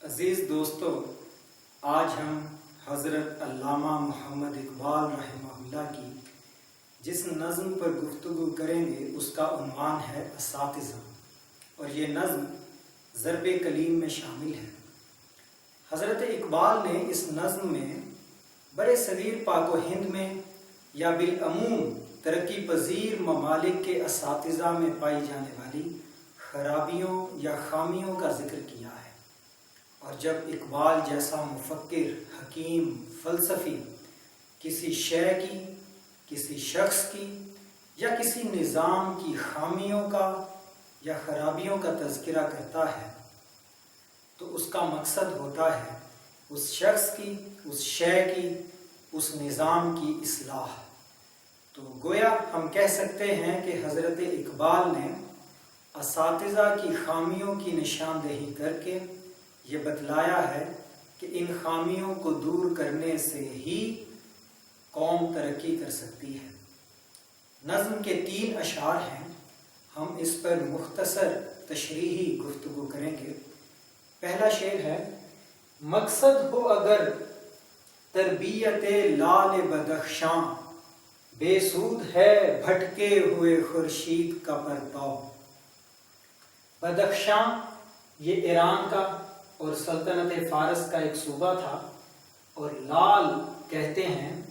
عزیز دوستو، آج ہم حضرت علامہ محمد اقبال رحمہ اللہ کی جس نظم پر گفتگو کریں گے اس کا عنوان ہے اساتذہ، اور یہ نظم ضرب کلیم میں شامل ہے۔ حضرت اقبال نے اس نظم میں برے صغیر پاک و ہند میں یا بالعموم ترقی پذیر ممالک کے اساتذہ میں پائی جانے والی خرابیوں یا خامیوں کا ذکر کیا ہے، اور جب اقبال جیسا مفکر، حکیم، فلسفی کسی شے کی، کسی شخص کی یا کسی نظام کی خامیوں کا یا خرابیوں کا تذکرہ کرتا ہے تو اس کا مقصد ہوتا ہے اس شخص کی، اس شے کی، اس نظام کی اصلاح۔ تو گویا ہم کہہ سکتے ہیں کہ حضرت اقبال نے اساتذہ کی خامیوں کی نشاندہی کر کے یہ بتلایا ہے کہ ان خامیوں کو دور کرنے سے ہی قوم ترقی کر سکتی ہے۔ نظم کے 3 اشعار ہیں، ہم اس پر مختصر تشریحی گفتگو کریں گے۔ پہلا شعر ہے: مقصد ہو اگر تربیت لال بدخشاں، بے سود ہے بھٹکے ہوئے خورشید کا پرتو۔ بدخشاں یہ ایران کا اور سلطنت فارس کا ایک صوبہ تھا، اور لال کہتے ہیں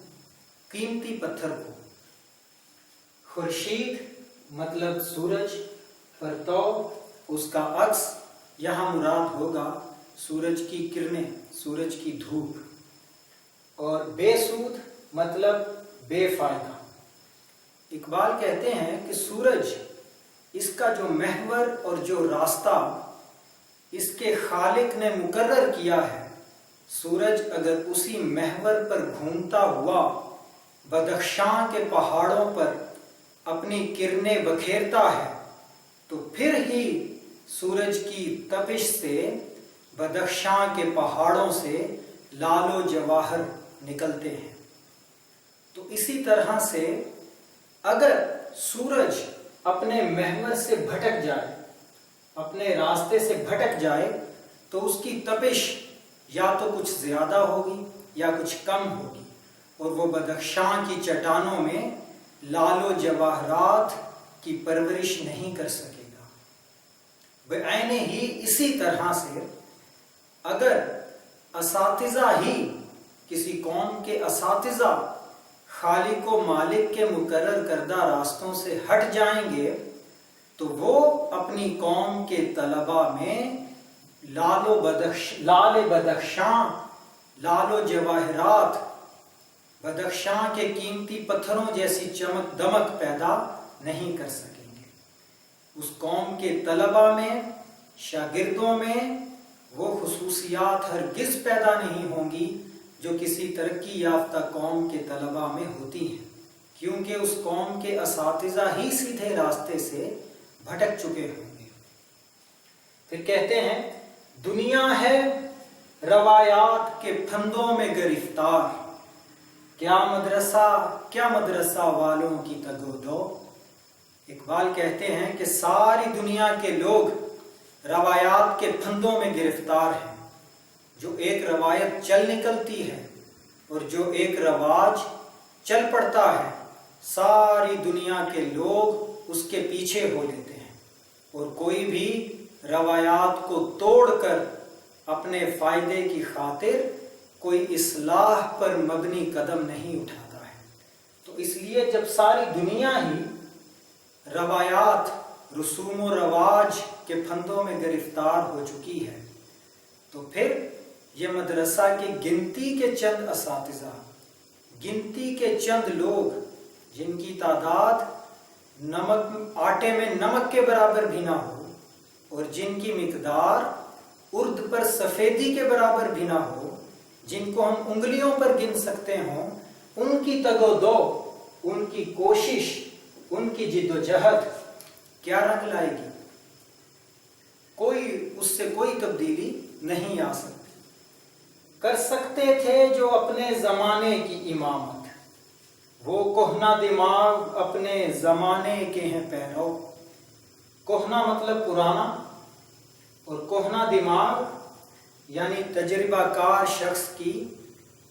قیمتی پتھر کو، خورشید مطلب سورج، پرتو اس کا عکس، یہاں مراد ہوگا سورج کی کرنیں، سورج کی دھوپ، اور بے سود مطلب بے فائدہ۔ اقبال کہتے ہیں کہ سورج، اس کا جو محور اور جو راستہ اس کے خالق نے مقرر کیا ہے، سورج اگر اسی محور پر گھومتا ہوا بدخشاں کے پہاڑوں پر اپنی کرنیں بکھیرتا ہے تو پھر ہی سورج کی تپش سے بدخشاں کے پہاڑوں سے لال و جواہر نکلتے ہیں۔ تو اسی طرح سے اگر سورج اپنے محور سے بھٹک جائے، اپنے راستے سے بھٹک جائے، تو اس کی تپش یا تو کچھ زیادہ ہوگی یا کچھ کم ہوگی، اور وہ بدخشاں کی چٹانوں میں لال و جواہرات کی پرورش نہیں کر سکے گا۔ بعین ہی اسی طرح سے اگر اساتذہ ہی، کسی قوم کے اساتذہ خالق و مالک کے مقرر کردہ راستوں سے ہٹ جائیں گے تو وہ اپنی قوم کے طلباء میں لال بدخشاں، لال و جواہرات، بدخشاں کے قیمتی پتھروں جیسی چمک دمک پیدا نہیں کر سکیں گے۔ اس قوم کے طلباء میں، شاگردوں میں وہ خصوصیات ہرگز پیدا نہیں ہوں گی جو کسی ترقی یافتہ قوم کے طلباء میں ہوتی ہیں، کیونکہ اس قوم کے اساتذہ ہی سیدھے راستے سے بھٹک چکے ہوں گے۔ پھر کہتے ہیں: دنیا ہے روایات کے پھندوں میں گرفتار، کیا مدرسہ والوں کی تگ و دو۔ اقبال کہتے ہیں کہ ساری دنیا کے لوگ روایات کے پھندوں میں گرفتار ہیں۔ جو ایک روایت چل نکلتی ہے اور جو ایک رواج چل پڑتا ہے، ساری دنیا کے لوگ اس کے پیچھے ہو لیتے ہیں، اور کوئی بھی روایات کو توڑ کر اپنے فائدے کی خاطر کوئی اصلاح پر مبنی قدم نہیں اٹھاتا ہے۔ تو اس لیے جب ساری دنیا ہی روایات، رسوم و رواج کے پھندوں میں گرفتار ہو چکی ہے، تو پھر یہ مدرسہ کی گنتی کے چند اساتذہ، گنتی کے چند لوگ جن کی تعداد آٹے میں نمک کے برابر بھی نہ ہو، اور جن کی مقدار ارد پر سفیدی کے برابر بھی نہ ہو، جن کو ہم انگلیوں پر گن سکتے ہوں، ان کی تگ و دو، ان کی کوشش، ان کی جد و جہد کیا رنگ لائے گی؟ اس سے کوئی تبدیلی نہیں آ سکتی۔ کر سکتے تھے جو اپنے زمانے کی امامت، وہ کہنا دماغ اپنے زمانے کے ہیں پیرو۔ کہنا مطلب پرانا، اور کہنا دماغ یعنی تجربہ کار شخص کی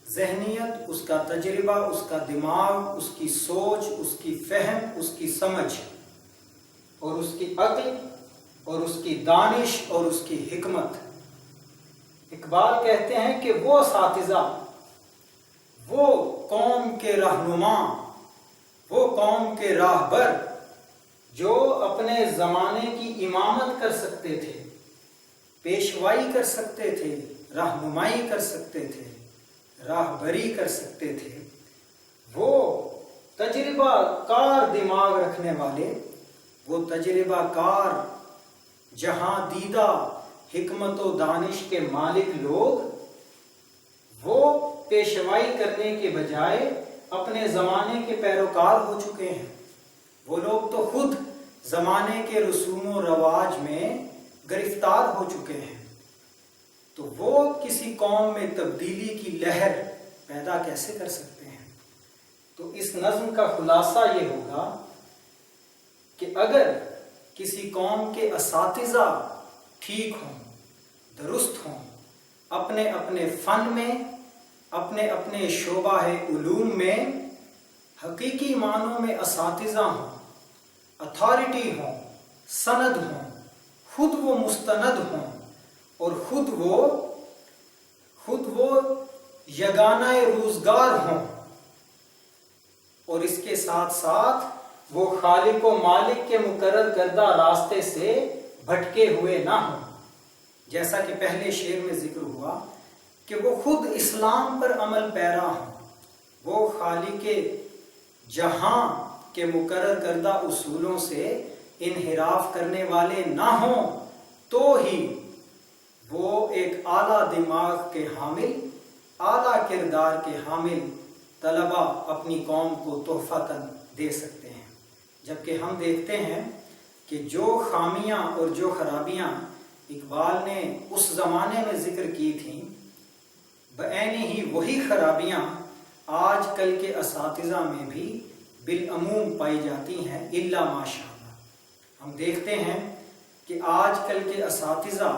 ذہنیت، اس کا تجربہ، اس کا دماغ، اس کی سوچ، اس کی فہم، اس کی سمجھ اور اس کی عقل اور اس کی دانش اور اس کی حکمت۔ اقبال کہتے ہیں کہ وہ اساتذہ، وہ قوم کے رہنما، وہ قوم کے راہبر جو اپنے زمانے کی امامت کر سکتے تھے، پیشوائی کر سکتے تھے، رہنمائی کر سکتے تھے، راہبری کر سکتے تھے، وہ تجربہ کار دماغ رکھنے والے، وہ تجربہ کار جہاں دیدہ حکمت و دانش کے مالک لوگ، وہ پیشوائی کرنے کے بجائے اپنے زمانے کے پیروکار ہو چکے ہیں۔ وہ لوگ تو خود زمانے کے رسوم و رواج میں گرفتار ہو چکے ہیں، تو وہ کسی قوم میں تبدیلی کی لہر پیدا کیسے کر سکتے ہیں؟ تو اس نظم کا خلاصہ یہ ہوگا کہ اگر کسی قوم کے اساتذہ ٹھیک ہوں، درست ہوں، اپنے اپنے فن میں، اپنے اپنے شعبہ علوم میں حقیقی معنوں میں اساتذہ ہوں، اتھارٹی ہوں، سند ہوں، خود وہ مستند ہوں اور خود وہ یگانہ روزگار ہوں، اور اس کے ساتھ ساتھ وہ خالق و مالک کے مقرر کردہ راستے سے بھٹکے ہوئے نہ ہوں، جیسا کہ پہلے شعر میں ذکر ہوا کہ وہ خود اسلام پر عمل پیرا ہوں، وہ خالق جہاں کے مقرر کردہ اصولوں سے انحراف کرنے والے نہ ہوں، تو ہی وہ ایک اعلیٰ دماغ کے حامل، اعلیٰ کردار کے حامل طلبہ اپنی قوم کو تحفتاً دے سکتے ہیں۔ جبکہ ہم دیکھتے ہیں کہ جو خامیاں اور جو خرابیاں اقبال نے اس زمانے میں ذکر کی تھیں، بعین ہی وہی خرابیاں آج کل کے اساتذہ میں بھی بالعموم پائی جاتی ہیں، الا ماشاء اللہ۔ ہم دیکھتے ہیں کہ آج کل کے اساتذہ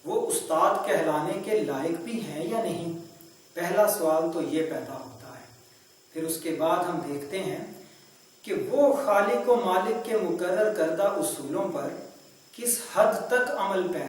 وہ استاد کہلانے کے لائق بھی ہیں یا نہیں؟ پہلا سوال تو یہ پیدا ہوتا ہے۔ پھر اس کے بعد ہم دیکھتے ہیں کہ وہ خالق و مالک کے مقرر کردہ اصولوں پر کس حد تک عمل پیرا